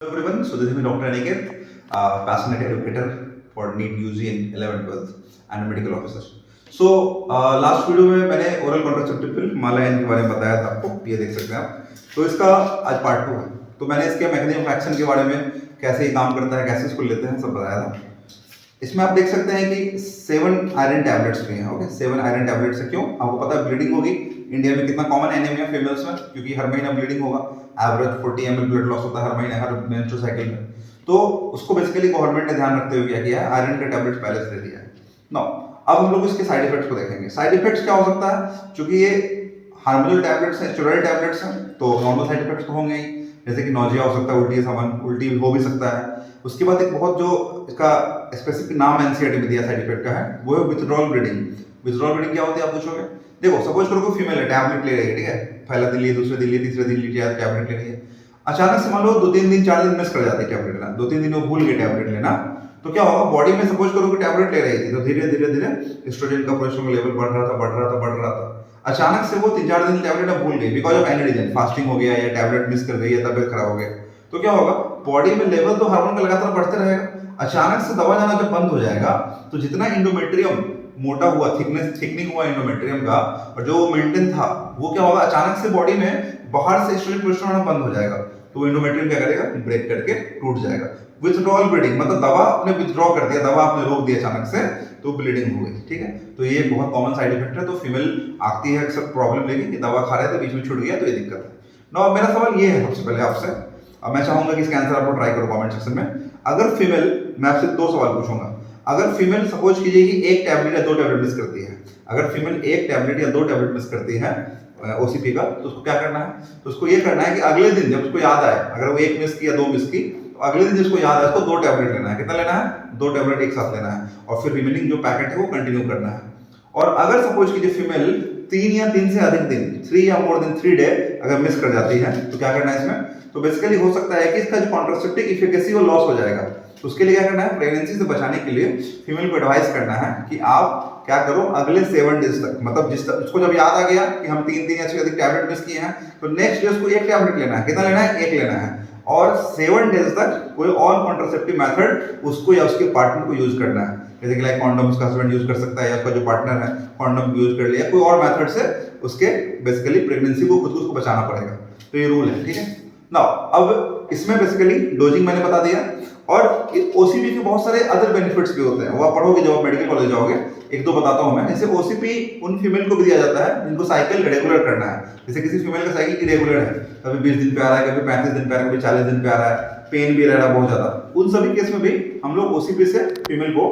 Hello everyone, so this is me Dr. Aniket, passionate educator for NEET UG in 11th 12th and a medical officer. So last video में मैंने oral contraceptive पिल मालायन के बारे में बताया था आपको, ये देख सकते हैं आप। तो इसका आज पार्ट 2 है। तो मैंने इसके मैकेनिज्म ऑफ एक्शन के बारे में, कैसे ये काम करता है, कैसे इसको लेते हैं, सब बताया था। इसमें आप देख सकते हैं कि 7 आयरन टैबलेट्स भी हैं। ओके, 7 आयरन टैबलेट्स है। क्यों? आपको पता है ब्लीडिंग होगी इंडिया में, कितना कॉमन एनीमिया फीमेल्स में, क्योंकि हर महीना ब्लीडिंग होगा। एवरेज 40 ml ब्लड लॉस होता है हर महीने, हर मेंस्ट्रुअल साइकिल में। तो उसको बेसिकली गवर्नमेंट ने ध्यान रखते हुए क्या किया है, आयरन के टैबलेट्स पहले से दे दिया है। नाउ अब हम लोग इसके साइड इफेक्ट्स को देखेंगे। साइड इफेक्ट्स क्या हो सकता है? क्योंकि ये हार्मोनल टैबलेट्स हैं, स्टेरॉइड टैबलेट्स हैं, तो नॉर्मल साइड इफेक्ट्स तो होंगे ही, जैसे कि नोजिया हो सकता है, उल्टी सामान उल्टी हो भी सकता है। उसके बाद एक बहुत जो इसका स्पेसिफिक नाम एनसीईआरटी में दिया साइड इफेक्ट का है, वो है विथड्रॉल ब्लीडिंग। विथड्रॉल ब्लीडिंग क्या होती है आप पूछोगे? देखो, सपोज करो कोई फीमेल है, टैबलेट ले रही है, ठीक है, पहला दिन लिए, दूसरे दिन लिए, तीसरे दिन लिए टैबलेट ले रही है। अचानक से मान लो 2-3 दिन 4 दिन मिस कर जाते हैं टैबलेट लेना, 2-3 दिन वो भूल गए टैबलेट लेना, तो क्या होगा बॉडी में? सपोज करो कि टैबलेट ले रही थी, तो धीरे धीरे धीरे एस्ट्रोजन का प्रोजेस्टेरोन लेवल बढ़ रहा था। अचानक से वो 3-4 दिन टैबलेट भूल गई because of any reason, fasting हो गया या टैबलेट मिस कर गई या तबियत खराब हो गया। तो क्या होगा, बॉडी में लेवल तो हार्मोन का लगातार बढ़ते रहेगा। अचानक से दवा जाना जब बंद हो जाएगा, तो जितना इंडोमेट्रियम मोटा हुआ, थिकनिंग हुआ इंडोमेट्रियम का, और जो मेंटेन था, वो क्या होगा, अचानक से बॉडी में बाहर से एस्ट्रोजन प्रोजेस्टेरोन बंद हो जाएगा, तो इंडोमेट्रियम क्या करेगा, ब्रेक करके टूट जाएगा। विथड्रॉल ब्लीडिंग मतलब दवा आपने विथड्रॉ कर दिया, दवा आपने रोक दिया अचानक से, तो ब्लीडिंग हो गई। ठीक है, तो ये बहुत कॉमन साइड इफेक्ट है। तो फीमेल आती है अक्सर प्रॉब्लम लेके कि दवा खा रहे थे, बीच में छूट गया, तो ये दिक्कत है। नाउ मेरा सवाल ये है सबसे पहले आपसे, अब मैं चाहूंगा कि इसका आंसर आपको ट्राई करो कमेंट सेक्शन में। अगर फीमेल, मैं आपसे 2 सवाल पूछूंगा। अगर फीमेल सपोज कीजिए कि 1 टैबलेट या 2 टैबलेट मिस करती है, अगर फीमेल 1 टैबलेट या 2 टैबलेट मिस करती है ओसीपी का, तो उसको क्या करना है? तो उसको ये करना है कि अगले दिन जब उसको याद आए, अगर वो 1 मिस की या 2 मिस की, तो अगले दिन जिसको याद आए उसको 2 टैबलेट लेना है। कितना लेना है? 2 टैबलेट एक साथ लेना है, और फिर रिमेनिंग जो पैकेट है वो कंटिन्यू करना है। और अगर सपोज कीजिए फीमेल 3 या 3 से अधिक दिन, 3 या मोर देन 3 डे अगर मिस कर जाती है, तो क्या करना है इसमें? तो बेसिकली हो सकता है कि इसका जो कॉन्ट्रासेप्टिव इफिकेसी वो लॉस हो जाएगा। तो उसके लिए क्या करना है? प्रेगनेंसी से बचाने के लिए फीमेल को एडवाइस करना है कि आप क्या करो, अगले 7 डेज तक, मतलब जिसको जब याद आ गया कि हम 3 या 6 अधिक टैबलेट मिस किए हैं, तो नेक्स्ट डे उसको 1 टैबलेट लेना है। कितना लेना है? 1 लेना है। और 7 डेज तक कोई और कॉन्ट्रासेप्टिव मेथड उसको या उसके पार्टनर को यूज करना है, जैसे कि लाइक कॉन्डम उसका हस्बैंड यूज कर सकता है, या उसका जो पार्टनर है कॉन्डम यूज कर लिया, कोई और मेथड से उसके बेसिकली प्रेगनेंसी को खुद को उसको बचाना पड़ेगा। तो ये रूल है, ठीक है। नाउ अब इसमें बेसिकली डोजिंग मैंने बता दिया, और ओसीपी के बहुत सारे अदर बेनिफिट्स भी होते हैं, वो आप पढ़ोगे जब आप मेडिकल कॉलेज जाओगे। 1-2 बताता हूं मैं। जैसे ओसीपी उन फीमेल को भी दिया जाता है जिनको साइकिल रेगुलर करना है। जैसे किसी फीमेल का साइकिल इरेगुलर है, कभी 20 दिन पे आ रहा है, कभी 35 दिन पे आ रहा है, कभी 40 दिन पे आ रहा है, पेन भी रह रहा है बहुत ज्यादा, उन सभी केस में भी हम लोग ओसीपी से फीमेल को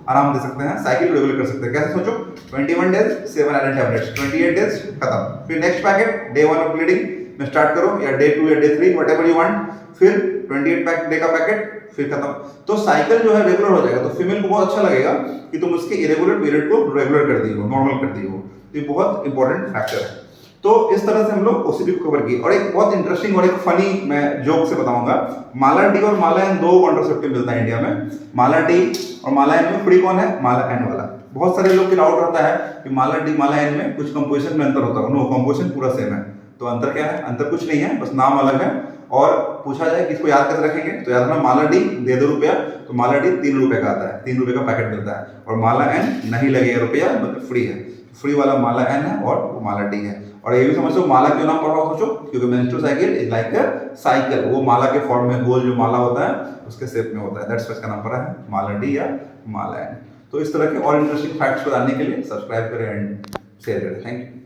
आराम दे सकते हैं, साइकिल रेगुलर कर सकते हैं। कैसे सोचो, 21 डेज 7 आयरन टैबलेट्स, 28 डेज खत्म, फिर next packet day 1 of bleeding में स्टार्ट करो, या डे 2 या डे 3 व्हाटएवर यू वांट, फिर 28 पैक डे का पैकेट, फिर खत्म। तो साइकिल जो है रेगुलर हो जाएगा, तो फीमेल को बहुत अच्छा लगेगा कि तुम उसके इरेगुलर पीरियड को रेगुलर कर दी हो, नॉर्मल कर दी हो। तो ये बहुत इंपॉर्टेंट फैक्टर है। तो इस तरह से हम लोग ओसीपी को कवर किए। और एक बहुत इंटरेस्टिंग और एक फनी मैं जोक से बताऊंगा। माला डी और माला एन 2 कॉन्ट्रासेप्टिव मिलता है इंडिया में। माला डी और माला एन में फ्री कौन है? माला एन वाला। बहुत सारे लोग के डाउट रहता है कि माला डी माला एन में कुछ कंपोजिशन में अंतर होता है। नो, कंपोजिशन पूरा सेम है। तो अंतर क्या है? अंतर कुछ नहीं है, बस नाम अलग है। और पूछा जाए कि इसको याद कैसे रखेंगे, तो याद रखना, माला डी दे 2 रुपया, तो माला डी 3 रुपए का आता है, 3 रुपए का पैकेट मिलता है। और माला एन नहीं लगेगा रुपया, मतलब फ्री है। फ्री वाला माला एन है और वो माला डी है। और ये भी समझो माला क्यों नाम पढ़ा सोचो, क्योंकि menstrual cycle is like a cycle, वो माला के फॉर्म में गोल जो माला होता है उसके शेप में होता है, दैट्स व्हाई इसका नाम पड़ा है माला डी या माला एन। तो इस तरह के और इंटरेस्टिंग फैक्ट्स को जानने के लिए सब्सक्राइब करें एंड शेयर करें। Thank you.